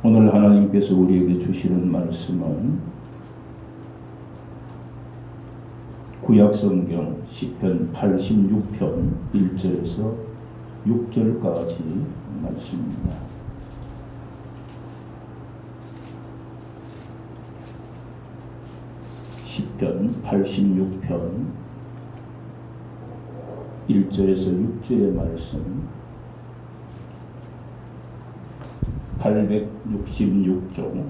오늘 하나님께서 우리에게 주시는 말씀은 구약성경 시편 86편 1절에서 6절까지 말씀입니다. 시편 86편 1절에서 6절의 말씀, 866종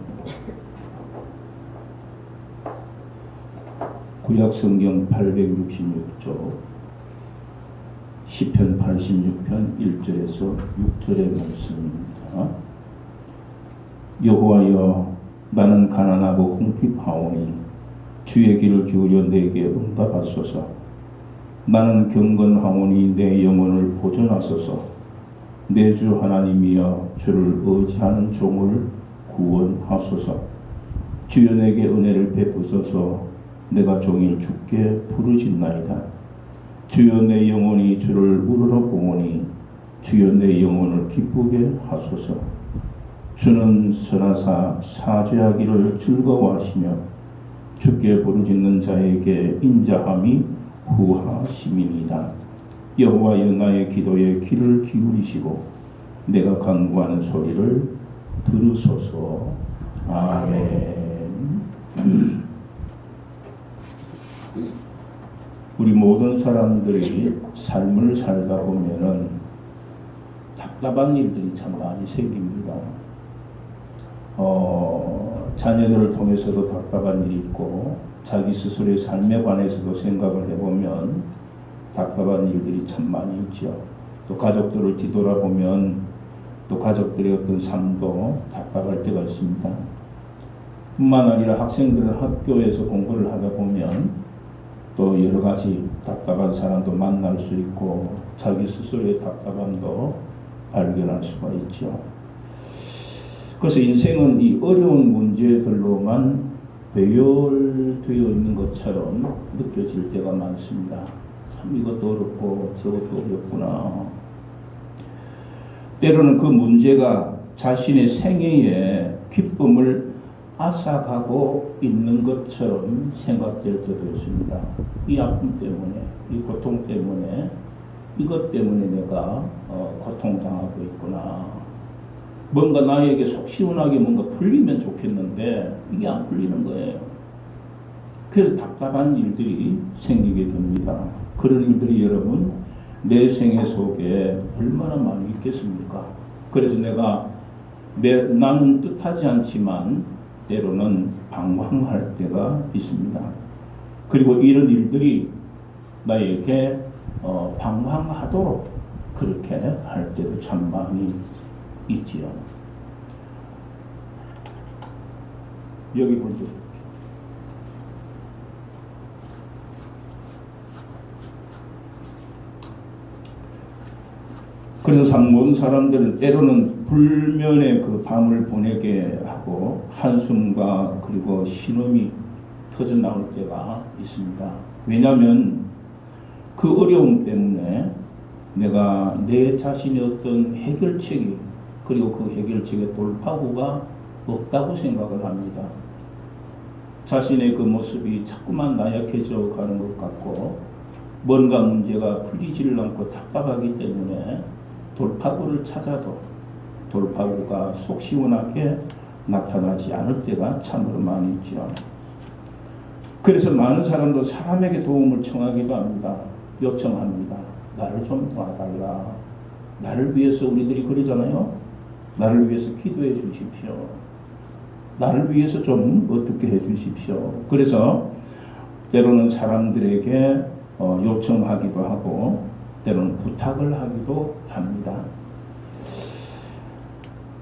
구약성경 866조 시편 86편 1절에서 6절의 말씀입니다. 여호와여, 나는 가난하고 궁핍하오니 주의 귀를 기울여 내게 응답하소서. 나는 경건하오니 내 영혼을 보존하소서. 내 주 하나님이여, 주를 의지하는 종을 구원하소서. 주여 내게 은혜를 베푸소서. 내가 종일 주께 부르짖나이다. 주여 내 영혼이 주를 우러러보오니 주여 내 영혼을 기쁘게 하소서. 주는 선하사 사죄하기를 즐거워하시며 주께 부르짖는 자에게 인자함이 후하심이니이다. 여호와여, 나의 기도에 귀를 기울이시고 내가 간구하는 소리를 들으소서. 아멘. 우리 모든 사람들이 삶을 살다 보면은 답답한 일들이 참 많이 생깁니다. 자녀들을 통해서도 답답한 일이 있고, 자기 스스로의 삶에 관해서도 생각을 해보면 답답한 일들이 참 많이 있죠. 또 가족들을 뒤돌아보면 또 가족들의 어떤 삶도 답답할 때가 있습니다. 뿐만 아니라 학생들은 학교에서 공부를 하다 보면 또 여러 가지 답답한 사람도 만날 수 있고, 자기 스스로의 답답함도 발견할 수가 있죠. 그래서 인생은 이 어려운 문제들로만 배열되어 있는 것처럼 느껴질 때가 많습니다. 참 이것도 어렵고 저것도 어렵구나. 때로는 그 문제가 자신의 생애에 기쁨을 앗아가고 있는 것처럼 생각될 때도 있습니다. 이 아픔 때문에, 이 고통 때문에, 이것 때문에 내가 고통당하고 있구나. 뭔가 나에게 속 시원하게 뭔가 풀리면 좋겠는데 이게 안 풀리는 거예요. 그래서 답답한 일들이 생기게 됩니다. 그런 일들이 여러분 내 생애 속에 얼마나 많이 있겠습니까? 그래서 나는 뜻하지 않지만 때로는 방황할 때가 있습니다. 그리고 이런 일들이 나에게 방황하도록 그렇게 할 때도 참 많이 있지요. 여기 보죠. 그래서 모든 사람들은 때로는 불면의 그 밤을 보내게 하고 한숨과 그리고 신음이 터져 나올 때가 있습니다. 왜냐하면 그 어려움 때문에 내가 내 자신의 어떤 해결책이, 그리고 그 해결책의 돌파구가 없다고 생각을 합니다. 자신의 그 모습이 자꾸만 나약해져 가는 것 같고, 뭔가 문제가 풀리지를 않고 답답하기 때문에 돌파구를 찾아도 돌파구가 속 시원하게 나타나지 않을 때가 참으로 많이 있죠. 그래서 많은 사람도 사람에게 도움을 청하기도 합니다. 요청합니다. 나를 좀 도와달라. 나를 위해서, 우리들이 그러잖아요. 나를 위해서 기도해 주십시오. 나를 위해서 좀 어떻게 해 주십시오. 그래서 때로는 사람들에게 요청하기도 하고 때로는 부탁을 하기도 합니다.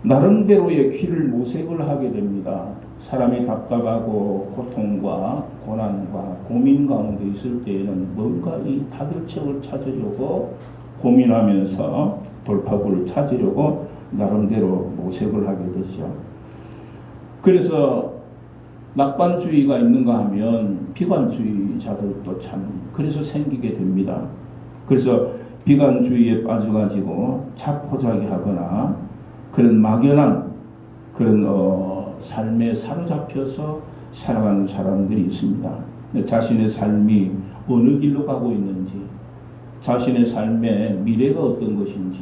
나름대로의 귀를 모색을 하게 됩니다. 사람이 답답하고 고통과 고난과 고민 가운데 있을 때에는 뭔가 이 타결책을 찾으려고 고민하면서 돌파구를 찾으려고 나름대로 모색을 하게 되죠. 그래서 낙관주의가 있는가 하면 비관주의자들도 참 그래서 생기게 됩니다. 그래서 비관주의에 빠져가지고 자포자기하거나 그런 막연한 그런 삶에 사로잡혀서 살아가는 사람들이 있습니다. 자신의 삶이 어느 길로 가고 있는지, 자신의 삶의 미래가 어떤 것인지,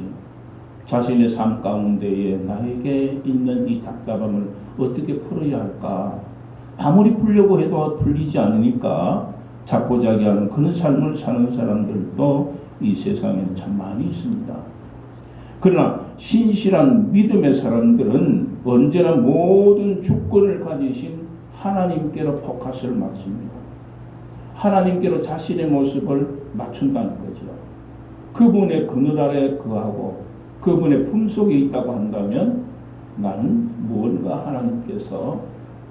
자신의 삶 가운데에 나에게 있는 이 답답함을 어떻게 풀어야 할까? 아무리 풀려고 해도 풀리지 않으니까 자포자기하는 그런 삶을 사는 사람들도 이 세상에는 참 많이 있습니다. 그러나 신실한 믿음의 사람들은 언제나 모든 주권을 가지신 하나님께로 포커스를 맞춥니다. 하나님께로 자신의 모습을 맞춘다는 거죠. 그분의 그늘 아래 거하고 그분의 품속에 있다고 한다면 나는 무언가 하나님께서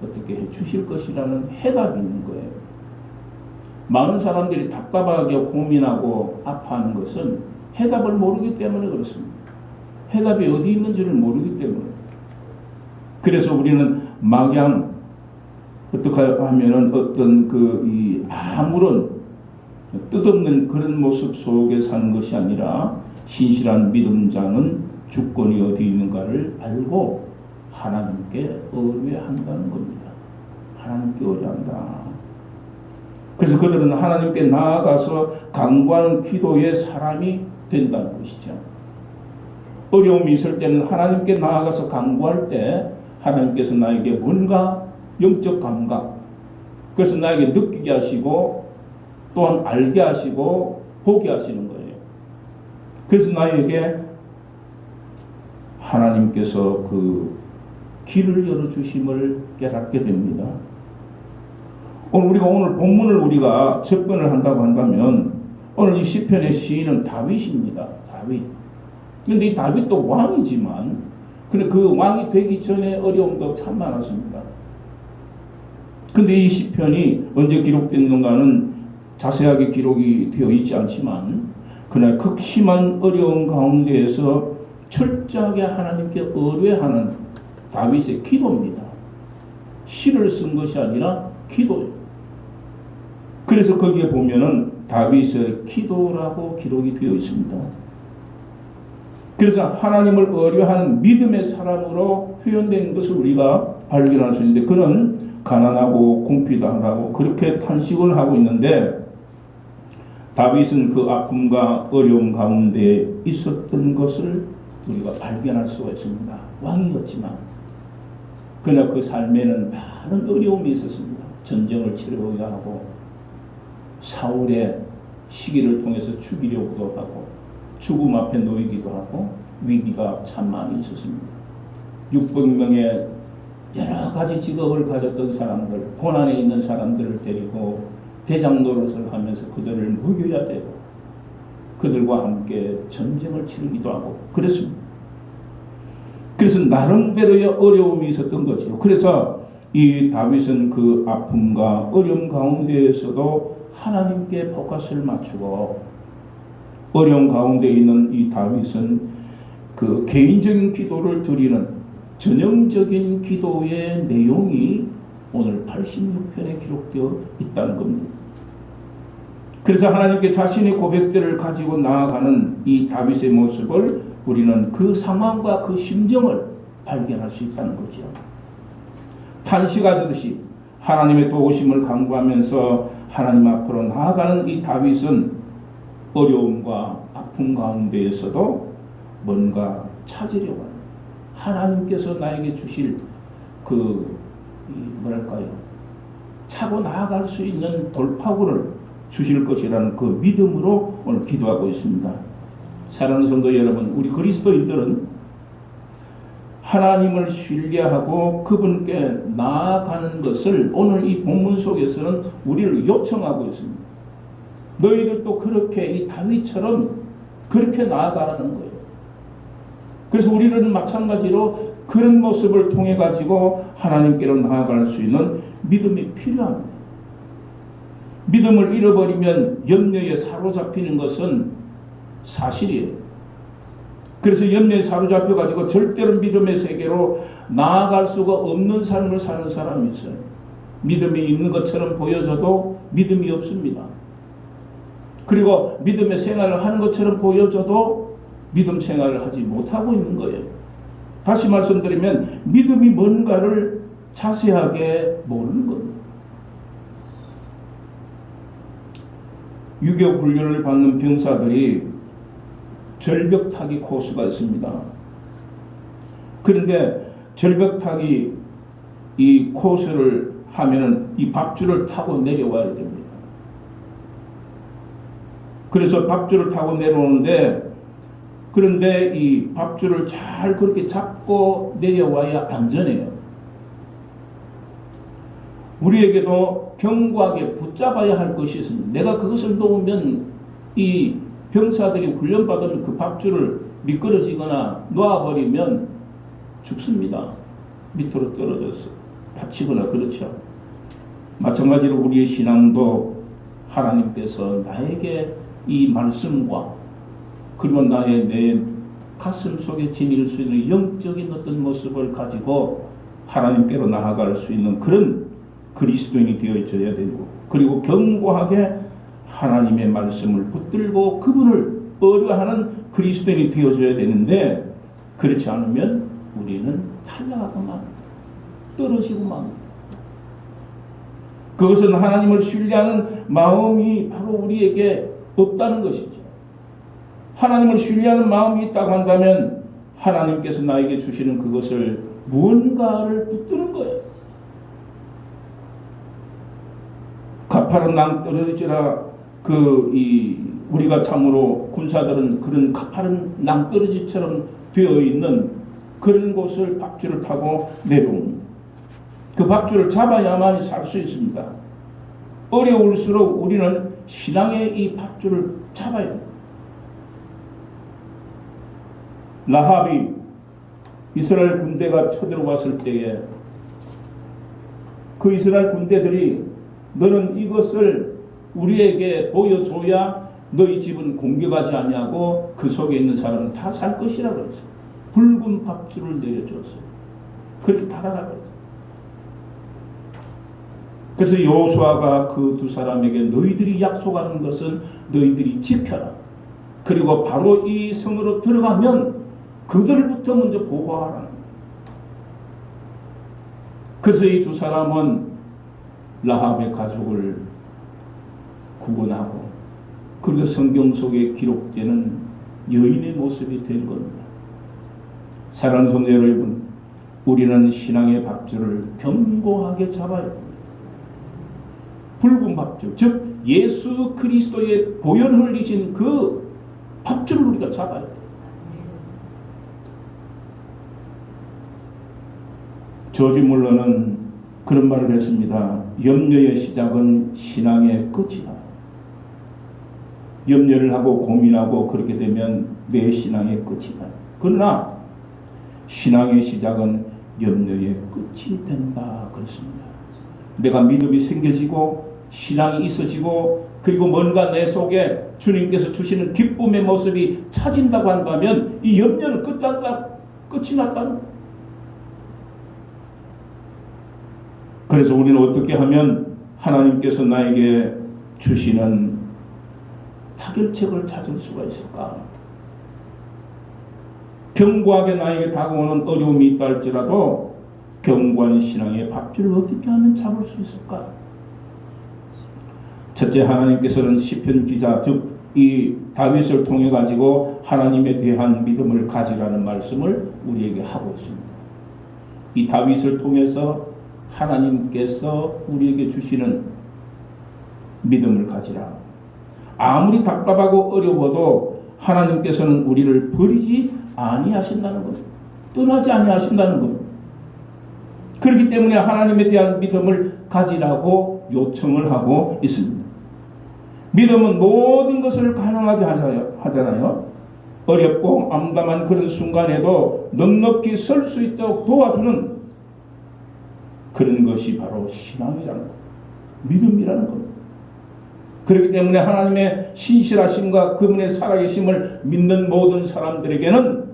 어떻게 해 주실 것이라는 해답이 있는 거예요. 많은 사람들이 답답하게 고민하고 아파하는 것은 해답을 모르기 때문에 그렇습니다. 해답이 어디 있는지를 모르기 때문에. 그래서 우리는 막양 어떻게 하면은 어떤 아무런 뜻없는 그런 모습 속에 사는 것이 아니라 신실한 믿음자는 주권이 어디 있는가를 알고 하나님께 의뢰한다는 겁니다. 하나님께 의뢰한다. 그래서 그들은 하나님께 나아가서 간구하는 기도의 사람이 된다는 것이죠. 어려움이 있을 때는 하나님께 나아가서 간구할 때 하나님께서 나에게 뭔가 영적 감각, 그래서 나에게 느끼게 하시고 또한 알게 하시고 보게 하시는 거예요. 그래서 나에게 하나님께서 그 길을 열어주심을 깨닫게 됩니다. 오늘 본문을 우리가 접근을 한다고 한다면 오늘 이 시편의 시인은 다윗입니다. 다윗. 그런데 이 다윗도 왕이지만 근데 그 왕이 되기 전에 어려움도 참 많았습니다. 그런데 이 시편이 언제 기록됐는가는 자세하게 기록이 되어 있지 않지만 그날 극심한 어려운 가운데에서 철저하게 하나님께 의뢰하는 다윗의 기도입니다. 시를 쓴 것이 아니라 기도예요. 그래서 거기에 보면은 다윗의 기도라고 기록이 되어 있습니다. 그래서 하나님을 의뢰하는 믿음의 사람으로 표현된 것을 우리가 발견할 수 있는데 그는 가난하고 공피당하고 그렇게 탄식을 하고 있는데 다윗은 그 아픔과 어려움 가운데 있었던 것을 우리가 발견할 수가 있습니다. 왕이었지만 그러나 그 삶에는 많은 어려움이 있었습니다. 전쟁을 치러야 하고 사울의 시기를 통해서 죽이려고도 하고 죽음 앞에 놓이기도 하고 위기가 참 많이 있었습니다. 600명의 여러 가지 직업을 가졌던 사람들, 고난에 있는 사람들을 데리고 대장 노릇을 하면서 그들을 먹여야 되고 그들과 함께 전쟁을 치르기도 하고 그랬습니다. 그래서 나름대로의 어려움이 있었던 거죠. 그래서 이 다윗은 그 아픔과 어려움 가운데에서도 하나님께 포커스를 맞추고 어려움 가운데 있는 이 다윗은 그 개인적인 기도를 드리는 전형적인 기도의 내용이 오늘 86편에 기록되어 있다는 겁니다. 그래서 하나님께 자신의 고백들을 가지고 나아가는 이 다윗의 모습을 우리는 그 상황과 그 심정을 발견할 수 있다는 거죠. 탄식하듯이 하나님의 도우심을 간구하면서 하나님 앞으로 나아가는 이 다윗은 어려움과 아픔 가운데에서도 뭔가 찾으려고 하는 하나님께서 나에게 주실 차고 나아갈 수 있는 돌파구를 주실 것이라는 그 믿음으로 오늘 기도하고 있습니다. 사랑하는 성도 여러분, 우리 그리스도인들은 하나님을 신뢰하고 그분께 나아가는 것을 오늘 이 본문 속에서는 우리를 요청하고 있습니다. 너희들도 그렇게 이 다윗처럼 그렇게 나아가라는 거예요. 그래서 우리는 마찬가지로 그런 모습을 통해 가지고 하나님께로 나아갈 수 있는 믿음이 필요합니다. 믿음을 잃어버리면 염려에 사로잡히는 것은 사실이에요. 그래서 염려에 사로잡혀 가지고 절대로 믿음의 세계로 나아갈 수가 없는 삶을 사는 사람이 있어요. 믿음이 있는 것처럼 보여져도 믿음이 없습니다. 그리고 믿음의 생활을 하는 것처럼 보여져도 믿음 생활을 하지 못하고 있는 거예요. 다시 말씀드리면 믿음이 뭔가를 자세하게 모르는 겁니다. 유교 훈련을 받는 병사들이 절벽타기 코스가 있습니다. 그런데 절벽타기 이 코스를 하면은 이 밥줄을 타고 내려와야 됩니다. 그래서 밥줄을 타고 내려오는데, 그런데 이 밥줄을 잘 그렇게 잡고 내려와야 안전해요. 우리에게도 견고하게 붙잡아야 할 것이 있습니다. 내가 그것을 놓으면 이 병사들이 훈련받으면 그 밥줄을 미끄러지거나 놓아버리면 죽습니다. 밑으로 떨어져서 다치거나. 그렇죠. 마찬가지로 우리의 신앙도 하나님께서 나에게 이 말씀과 그리고 나의 내 가슴 속에 지닐 수 있는 영적인 어떤 모습을 가지고 하나님께로 나아갈 수 있는 그런 그리스도인이 되어져야 되고, 그리고 견고하게 하나님의 말씀을 붙들고 그분을 의뢰하는 그리스도인이 되어져야 되는데, 그렇지 않으면 우리는 탈락하고 맙니다. 떨어지고 맙니다. 그것은 하나님을 신뢰하는 마음이 바로 우리에게 없다는 것이죠. 하나님을 신뢰하는 마음이 있다고 한다면 하나님께서 나에게 주시는 그것을 무언가를 붙드는 거예요. 가파른 낭떠러지라 우리가 참으로 군사들은 그런 가파른 낭떠러지처럼 되어 있는 그런 곳을 밥줄을 타고 내려옵니다. 그 밥줄을 잡아야만 살 수 있습니다. 어려울수록 우리는 신앙의 이 밥줄을 잡아야 됩니다. 라합이 이스라엘 군대가 쳐들어왔을 때에 그 이스라엘 군대들이 너는 이것을 우리에게 보여줘야 너희 집은 공격하지 아니하고 그 속에 있는 사람은 다 살 것이라고 그랬어요. 붉은 밥줄을 내려줬어요. 그렇게 달아나고 있어요. 그래서 여호수아가 그 두 사람에게 너희들이 약속하는 것은 너희들이 지켜라. 그리고 바로 이 성으로 들어가면 그들부터 먼저 보호하라. 그래서 이 두 사람은 라합의 가족을 구원하고, 그리고 성경 속에 기록되는 여인의 모습이 된 겁니다. 사랑하는 성도 여러분, 우리는 신앙의 밥줄을 견고하게 잡아야 합니다. 붉은 밥줄, 즉 예수 그리스도의 보혈 흘리신 그 밥줄을 우리가 잡아야 돼요. 조지 물러는 그런 말을 했습니다. 염려의 시작은 신앙의 끝이다. 염려를 하고 고민하고 그렇게 되면 내 신앙의 끝이다. 그러나 신앙의 시작은 염려의 끝이 된다. 그렇습니다. 내가 믿음이 생겨지고 신앙이 있어지고 그리고 뭔가 내 속에 주님께서 주시는 기쁨의 모습이 찾인다고 한다면 이 염려는 끝이 났다는 거예요. 그래서 우리는 어떻게 하면 하나님께서 나에게 주시는 타결책을 찾을 수가 있을까? 견고하게 나에게 다가오는 어려움이 있다 할지라도 견고한 신앙의 밥줄을 어떻게 하면 잡을 수 있을까? 첫째, 하나님께서는 시편 기자, 즉 이 다윗을 통해 가지고 하나님에 대한 믿음을 가지라는 말씀을 우리에게 하고 있습니다. 이 다윗을 통해서 하나님께서 우리에게 주시는 믿음을 가지라. 아무리 답답하고 어려워도 하나님께서는 우리를 버리지 아니하신다는 것, 떠나지 아니하신다는 것. 그렇기 때문에 하나님에 대한 믿음을 가지라고 요청을 하고 있습니다. 믿음은 모든 것을 가능하게 하잖아요. 어렵고 암담한 그런 순간에도 넉넉히 설 수 있도록 도와주는 그런 것이 바로 신앙이라는 것, 믿음이라는 것. 그렇기 때문에 하나님의 신실하심과 그분의 살아계심을 믿는 모든 사람들에게는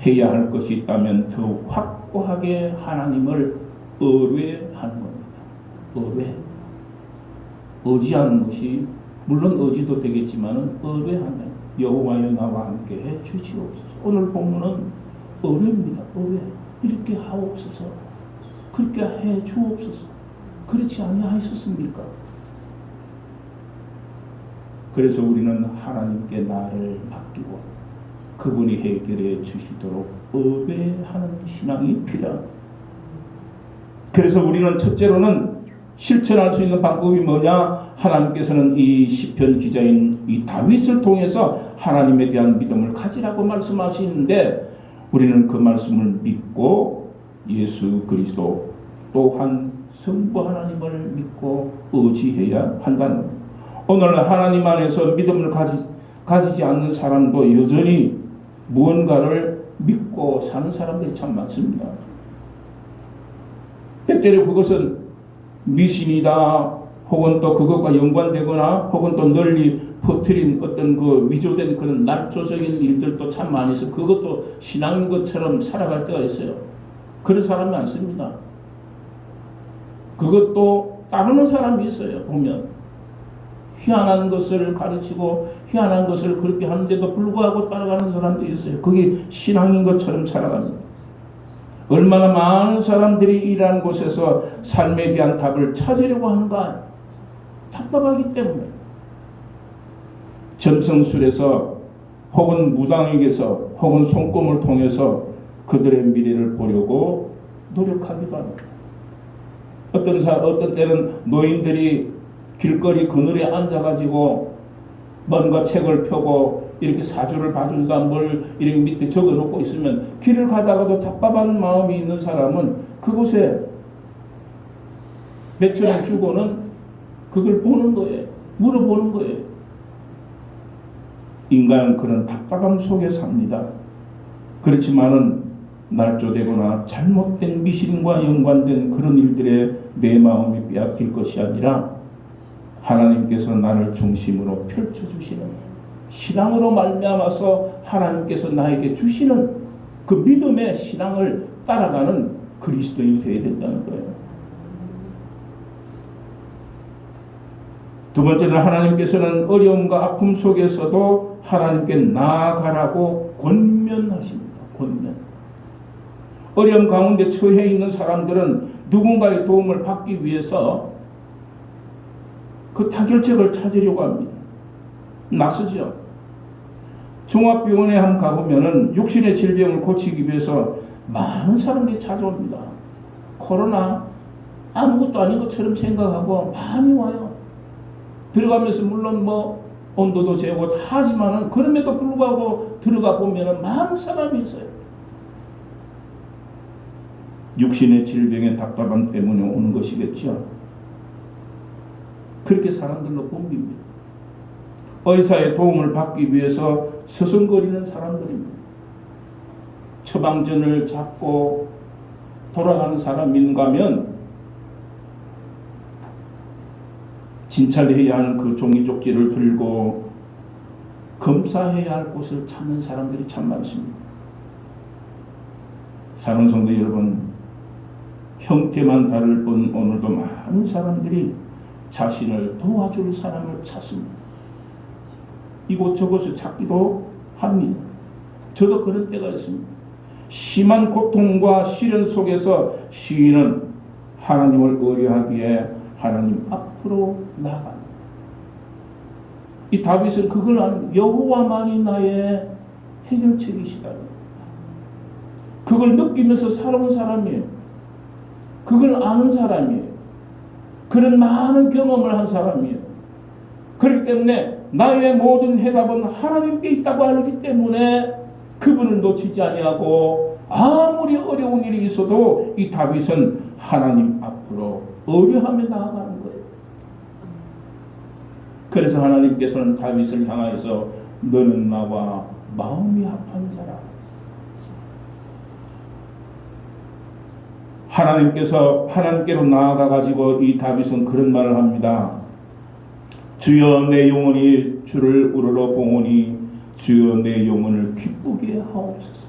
해야 할 것이 있다면 더욱 확고하게 하나님을 의뢰하는 겁니다. 의지하는 것이 물론 의지도 되겠지만 의뢰하는 여호와여 나와 함께 해 주시옵소서. 오늘 본문은 의뢰입니다. 의뢰. 이렇게 하옵소서. 그렇게 해 주옵소서. 그렇지 아니하셨습니까? 그래서 우리는 하나님께 나를 맡기고 그분이 해결해 주시도록 의뢰하는 신앙이 필요합니다. 그래서 우리는 첫째로는 실천할 수 있는 방법이 뭐냐? 하나님께서는 이 시편 기자인 이 다윗을 통해서 하나님에 대한 믿음을 가지라고 말씀하시는데 우리는 그 말씀을 믿고 예수 그리스도 또한 성부 하나님을 믿고 의지해야 한다는 겁니다. 오늘 하나님 안에서 믿음을 가지지 않는 사람도 여전히 무언가를 믿고 사는 사람들이 참 많습니다. 때때로 그것은 미신이다 혹은 또 그것과 연관되거나 혹은 또 널리 퍼뜨린 어떤 그 위조된 그런 날조적인 일들도 참 많이 있어요. 그것도 신앙인 것처럼 살아갈 때가 있어요. 그런 사람이 많습니다. 그것도 따르는 사람이 있어요. 보면 희한한 것을 가르치고 희한한 것을 그렇게 하는데도 불구하고 따라가는 사람도 있어요. 그게 신앙인 것처럼 살아갑니다. 얼마나 많은 사람들이 이러한 곳에서 삶에 대한 답을 찾으려고 하는가? 답답하기 때문에. 점성술에서 혹은 무당에게서 혹은 손금을 통해서 그들의 미래를 보려고 노력하기도 합니다. 어떤 때는 노인들이 길거리 그늘에 앉아가지고 뭔가 책을 펴고 이렇게 사주를 봐준다 뭘 이렇게 밑에 적어놓고 있으면 길을 가다가도 답답한 마음이 있는 사람은 그곳에 몇천 원 주고는 그걸 보는 거예요. 물어보는 거예요. 인간은 그런 답답함 속에 삽니다. 그렇지만은 날조되거나 잘못된 미신과 연관된 그런 일들에 내 마음이 빼앗길 것이 아니라 하나님께서 나를 중심으로 펼쳐주시는 신앙으로 말미암아서 하나님께서 나에게 주시는 그 믿음의 신앙을 따라가는 그리스도인이 되어야 된다는 거예요. 두 번째는 하나님께서는 어려움과 아픔 속에서도 하나님께 나아가라고 권면하십니다. 권면. 어려움 가운데 처해 있는 사람들은 누군가의 도움을 받기 위해서 그 타결책을 찾으려고 합니다. 낯서죠. 종합병원에 한번 가보면은 육신의 질병을 고치기 위해서 많은 사람들이 찾아옵니다. 코로나 아무것도 아닌 것처럼 생각하고 많이 와요. 들어가면서 물론 뭐 온도도 재고 다 하지만은 그럼에도 불구하고 들어가 보면은 많은 사람이 있어요. 육신의 질병의 답답함 때문에 오는 것이겠죠. 그렇게 사람들로 봅니다. 의사의 도움을 받기 위해서 서성거리는 사람들입니다. 처방전을 잡고 돌아가는 사람이 있는가 하면 진찰해야 하는 그 종이 쪽지를 들고 검사해야 할 곳을 찾는 사람들이 참 많습니다. 사랑하는 성도 여러분, 형태만 다를 뿐 오늘도 많은 사람들이 자신을 도와줄 사람을 찾습니다. 이곳저곳을 찾기도 합니다. 저도 그런 때가 있습니다. 심한 고통과 시련 속에서 시인은 하나님을 의뢰하기에 하나님 앞으로 나아갑니다. 이 다윗은 그걸 아는 여호와만이 나의 해결책이시다. 그걸 느끼면서 살아온 사람이에요. 그걸 아는 사람이에요. 그런 많은 경험을 한 사람이에요. 그렇기 때문에 나의 모든 해답은 하나님께 있다고 알기 때문에 그분을 놓치지 아니하고 아무리 어려운 일이 있어도 이 다윗은 하나님 앞으로 의뢰하며 나아가는 거예요. 그래서 하나님께서는 다윗을 향하여서 너는 나와 마음이 합한 사람. 하나님께로 나아가 가지고 이 다윗은 그런 말을 합니다. 주여 내 영혼이 주를 우러러 보오니 주여 내 영혼을 기쁘게 하옵소서.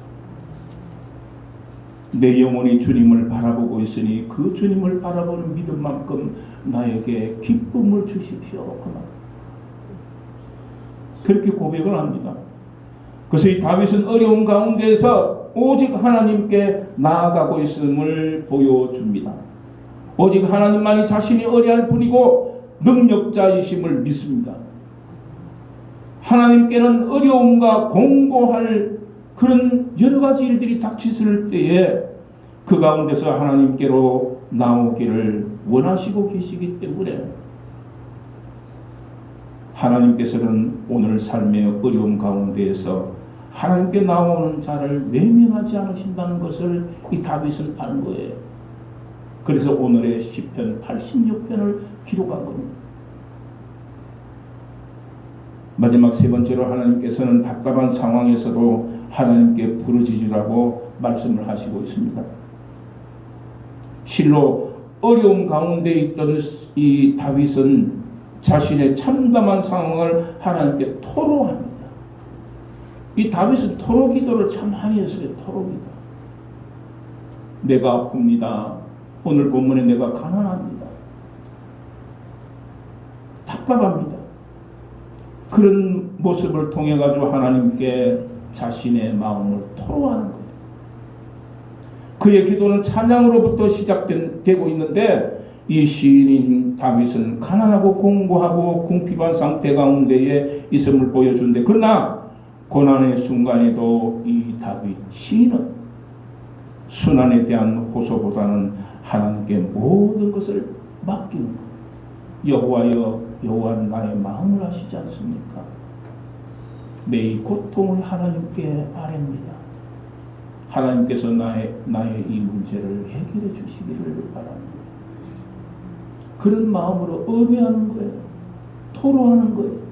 내 영혼이 주님을 바라보고 있으니 그 주님을 바라보는 믿음만큼 나에게 기쁨을 주십시오. 그렇게 고백을 합니다. 그래서 이 다윗은 어려운 가운데서 오직 하나님께 나아가고 있음을 보여줍니다. 오직 하나님만이 자신이 의뢰할 뿐이고 능력자이심을 믿습니다. 하나님께는 어려움과 공고할 그런 여러 가지 일들이 닥치실 때에 그 가운데서 하나님께로 나오기를 원하시고 계시기 때문에 하나님께서는 오늘 삶의 어려움 가운데에서 하나님께 나오는 자를 외면하지 않으신다는 것을 이 다윗은 아는 거예요. 그래서 오늘의 시편 86편을 기록한 겁니다. 마지막 세 번째로 하나님께서는 답답한 상황에서도 하나님께 부르짖으라고 말씀을 하시고 있습니다. 실로 어려움 가운데 있던 이 다윗은 자신의 참담한 상황을 하나님께 토로합니다. 이 다윗은 토로 기도를 참 많이 했어요. 토로 기도. 내가 아픕니다. 오늘 본문에 내가 가난합니다. 답답합니다. 그런 모습을 통해 가지고 하나님께 자신의 마음을 토로하는 거예요. 그의 기도는 찬양으로부터 시작되고 있는데 이 시인인 다윗은 가난하고 공고하고 궁핍한 상태 가운데에 있음을 보여준대. 그러나 고난의 순간에도 이 다윗 시인은 순환에 대한 호소보다는 하나님께 모든 것을 맡기는 거예요. 여호와여, 여호와는 나의 마음을 아시지 않습니까? 내 고통을 하나님께 아뢰니다. 하나님께서 나의 이 문제를 해결해 주시기를 바랍니다. 그런 마음으로 의뢰하는 거예요. 토로하는 거예요.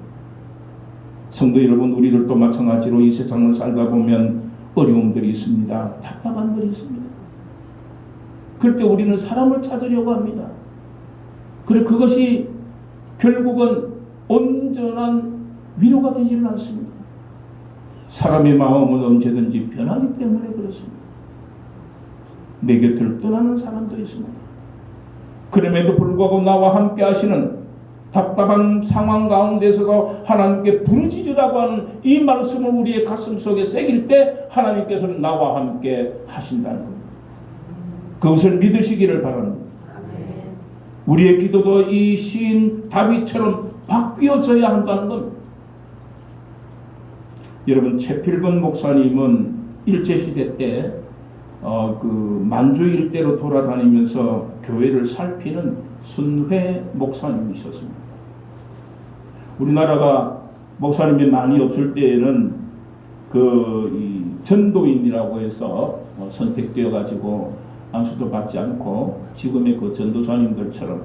성도 여러분, 우리들도 마찬가지로 이 세상을 살다 보면 어려움들이 있습니다. 답답한 일이 있습니다. 그럴 때 우리는 사람을 찾으려고 합니다. 그래 그것이 결국은 온전한 위로가 되지는 않습니다. 사람의 마음은 언제든지 변하기 때문에 그렇습니다. 내 곁을 떠나는 사람도 있습니다. 그럼에도 불구하고 나와 함께 하시는 답답한 상황 가운데서도 하나님께 부르짖으라고 하는 이 말씀을 우리의 가슴 속에 새길 때 하나님께서는 나와 함께 하신다는 겁니다. 그것을 믿으시기를 바랍니다. 우리의 기도도 이 시인 다윗처럼 바뀌어져야 한다는 겁니다. 여러분, 최필근 목사님은 일제시대 때 그 만주 일대로 돌아다니면서 교회를 살피는 순회 목사님이셨습니다. 우리나라가 목사님이 많이 없을 때에는 이 전도인이라고 해서 선택되어 가지고 안수도 받지 않고 지금의 그 전도사님들처럼,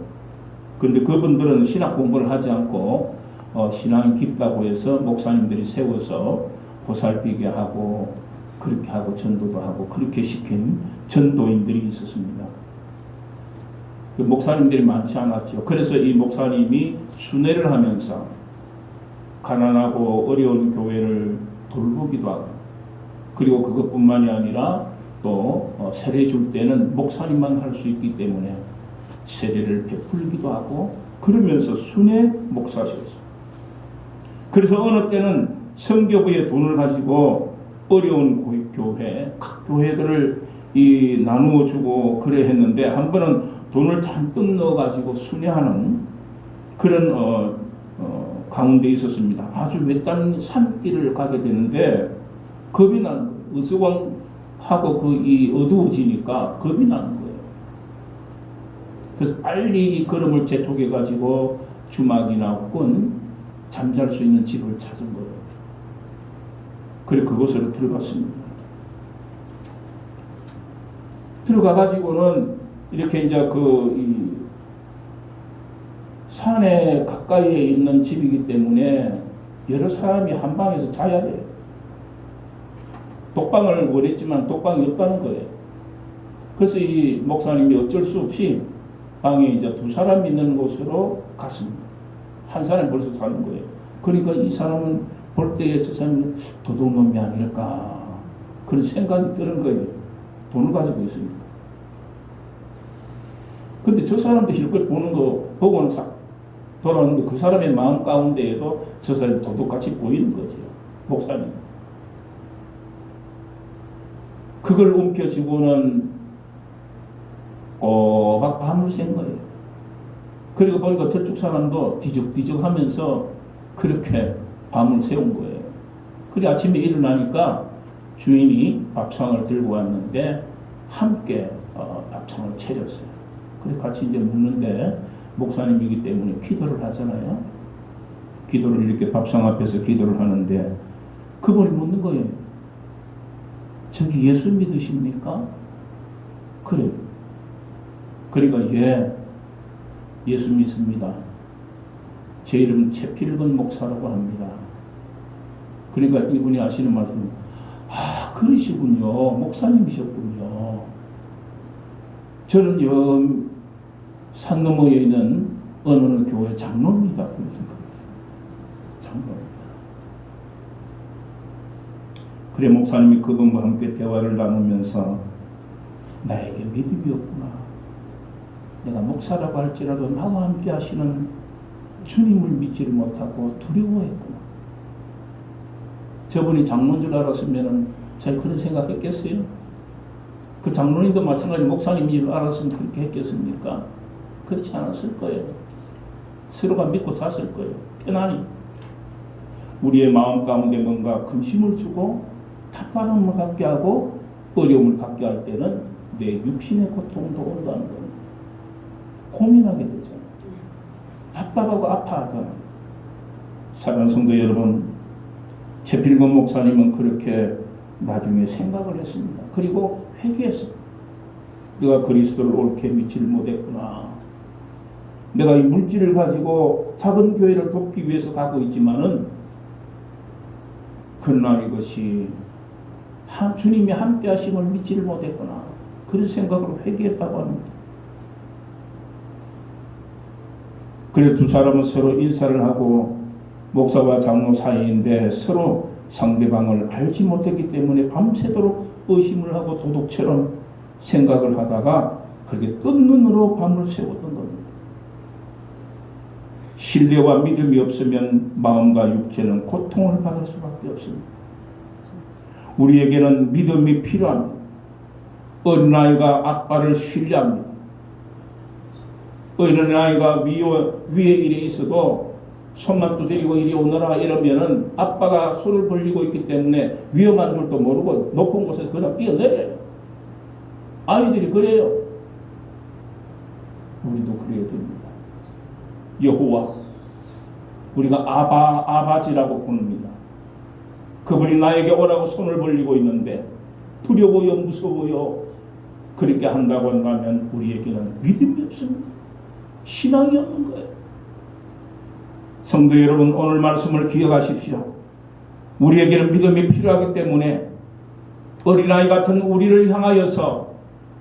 그런데 그분들은 신학 공부를 하지 않고 신앙이 깊다고 해서 목사님들이 세워서 보살피게 하고 그렇게 하고 전도도 하고 그렇게 시킨 전도인들이 있었습니다. 그 목사님들이 많지 않았죠. 그래서 이 목사님이 순회를 하면서 가난하고 어려운 교회를 돌보기도 하고, 그리고 그것뿐만이 아니라 또 세례 줄 때는 목사님만 할 수 있기 때문에 세례를 베풀기도 하고 그러면서 순회 목사셨어요. 그래서 어느 때는 선교부의 돈을 가지고 어려운 교회, 각 교회들을 나누어 주고 그래 했는데, 한 번은 돈을 잔뜩 넣어 가지고 순회하는 그런 가운데 있었습니다. 아주 외딴 산길을 가게 되는데 겁이 나는 거예요. 으스왕하고 이 어두워지니까 겁이 나는 거예요. 그래서 빨리 이 걸음을 재촉해 가지고 주막이나 혹은 잠잘 수 있는 집을 찾은 거예요. 그래 그곳으로 들어갔습니다. 들어가 가지고는 이렇게 이제 이 산에 가까이에 있는 집이기 때문에 여러 사람이 한 방에서 자야 돼요. 독방을 원했지만 독방이 없다는 거예요. 그래서 이 목사님이 어쩔 수 없이 방에 이제 두 사람 있는 곳으로 갔습니다. 한 사람이 벌써 사는 거예요. 그러니까 이 사람은 볼 때에 저 사람이 도둑놈이 아닐까 그런 생각이 드는 거예요. 돈을 가지고 있으니까. 근데 저 사람도 실컷 보는 거 보고는 돌아오는데 그 사람의 마음 가운데에도 저 사람이 도둑같이 보이는 거죠. 목사님. 그걸 움켜쥐고는 꼬박 밤을 샌 거예요. 그리고 보니까 저쪽 사람도 뒤적뒤적 하면서 그렇게 밤을 새운 거예요. 그래 아침에 일어나니까 주인이 밥상을 들고 왔는데 함께 밥상을 차렸어요. 그래 같이 이제 먹는데 목사님이기 때문에 기도를 하잖아요. 기도를 이렇게 밥상 앞에서 기도를 하는데 그분이 묻는 거예요. 저기 예수 믿으십니까? 그래. 그러니까 예수 믿습니다. 제 이름은 최필근 목사라고 합니다. 그러니까 이분이 하시는 말씀, 그러시군요. 목사님이셨군요. 저는 산 너머에 있는 어느 교회 장로입니다. 장로입니다. 그래 목사님이 그분과 함께 대화를 나누면서 나에게 믿음이 없구나. 내가 목사라고 할지라도 나와 함께 하시는 주님을 믿지를 못하고 두려워했구나. 저분이 장로인 줄 알았으면 제가 그런 생각했겠어요? 그 장로님도 마찬가지 목사님인 줄 알았으면 그렇게 했겠습니까? 그렇지 않았을 거예요. 서로가 믿고 샀을 거예요. 편안히. 우리의 마음 가운데 뭔가 근심을 주고 답답함을 갖게 하고 어려움을 갖게 할 때는 내 육신의 고통도 온다는 겁니다. 고민하게 되잖아요. 답답하고 아파하잖아요. 사랑하는 성도 여러분, 최필근 목사님은 그렇게 나중에 생각을 했습니다. 그리고 회개했습니다. 내가 그리스도를 옳게 믿지를 못했구나. 내가 이 물질을 가지고 작은 교회를 돕기 위해서 가고 있지만은 그러나 이것이 주님이 함께 하심을 믿지를 못했구나. 그런 생각으로 회개했다고 합니다. 그래서 두 사람은 서로 인사를 하고 목사와 장로 사이인데 서로 상대방을 알지 못했기 때문에 밤새도록 의심을 하고 도둑처럼 생각을 하다가 그렇게 뜬 눈으로 밤을 새웠던 겁니다. 신뢰와 믿음이 없으면 마음과 육체는 고통을 받을 수밖에 없습니다. 우리에게는 믿음이 필요합니다. 어린아이가 아빠를 신뢰합니다. 어린아이가 위에 일이 있어도 손만 두드리고 이리 오너라 이러면은 아빠가 손을 벌리고 있기 때문에 위험한 줄도 모르고 높은 곳에서 그냥 뛰어내려요. 아이들이 그래요. 우리도 그래야 됩니다. 여호와, 우리가 아바지라고 부릅니다. 그분이 나에게 오라고 손을 벌리고 있는데 두려워요, 무서워요. 그렇게 한다고 한다면 우리에게는 믿음이 없습니다. 신앙이 없는 거예요. 성도 여러분, 오늘 말씀을 기억하십시오. 우리에게는 믿음이 필요하기 때문에 어린아이 같은 우리를 향하여서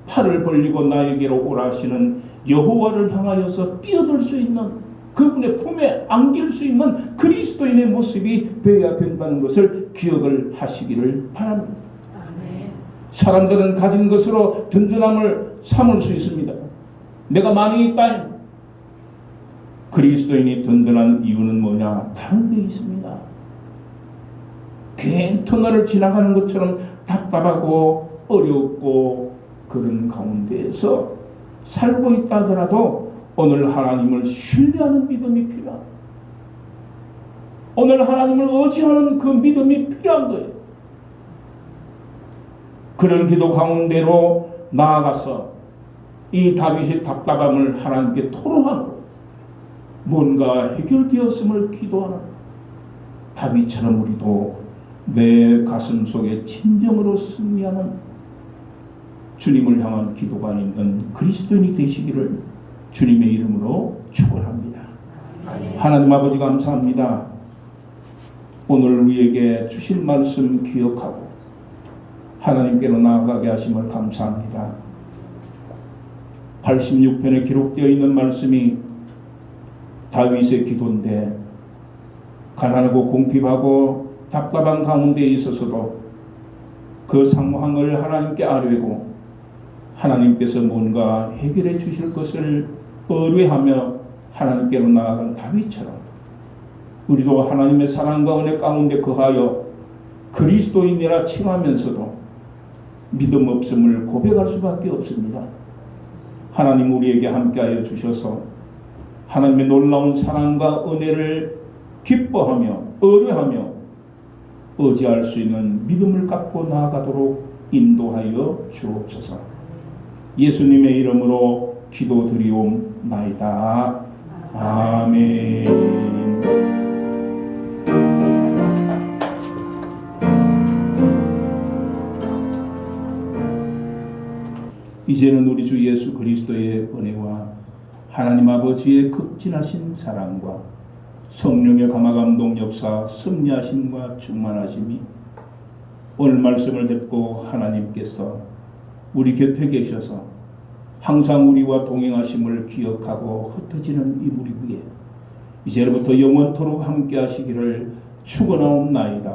팔을 벌리고 나에게로 오라 하시는 여호와를 향하여서 뛰어들 수 있는, 그분의 품에 안길 수 있는 그리스도인의 모습이 되어야 된다는 것을 기억을 하시기를 바랍니다. 아멘. 사람들은 가진 것으로 든든함을 삼을 수 있습니다. 내가 많이 있다. 그리스도인이 든든한 이유는 뭐냐? 다른 데 있습니다. 긴 터널을 지나가는 것처럼 답답하고 어렵고 그런 가운데에서 살고 있다 하더라도 오늘 하나님을 신뢰하는 믿음이 필요합니다. 오늘 하나님을 의지하는 그 믿음이 필요한 거예요. 그런 기도 가운데로 나아가서 이 다윗의 답답함을 하나님께 토로하는, 뭔가 해결되었음을 기도하는 다윗처럼 우리도 내 가슴 속에 진정으로 승리하는 주님을 향한 기도가 있는 그리스도인이 되시기를 주님의 이름으로 축원합니다. 하나님 아버지 감사합니다. 오늘 우리에게 주신 말씀 기억하고 하나님께로 나아가게 하심을 감사합니다. 86편에 기록되어 있는 말씀이 다윗의 기도인데, 가난하고 궁핍하고 답답한 가운데 있어서도 그 상황을 하나님께 아뢰고 하나님께서 뭔가 해결해 주실 것을 의뢰하며 하나님께로 나아간 다윗처럼 우리도 하나님의 사랑과 은혜 가운데 거하여 그리스도인이라 칭하면서도 믿음 없음을 고백할 수밖에 없습니다. 하나님 우리에게 함께하여 주셔서 하나님의 놀라운 사랑과 은혜를 기뻐하며 의뢰하며 의지할 수 있는 믿음을 갖고 나아가도록 인도하여 주옵소서. 예수님의 이름으로 기도드리옵나이다. 아멘. 이제는 우리 주 예수 그리스도의 은혜와 하나님 아버지의 극진하신 사랑과 성령의 감화감동 역사 섭리하심과 충만하심이 오늘 말씀을 듣고 하나님께서 우리 곁에 계셔서 항상 우리와 동행하심을 기억하고 흩어지는 이 무리 위에 이제부터 영원토록 함께 하시기를 축원하옵나이다.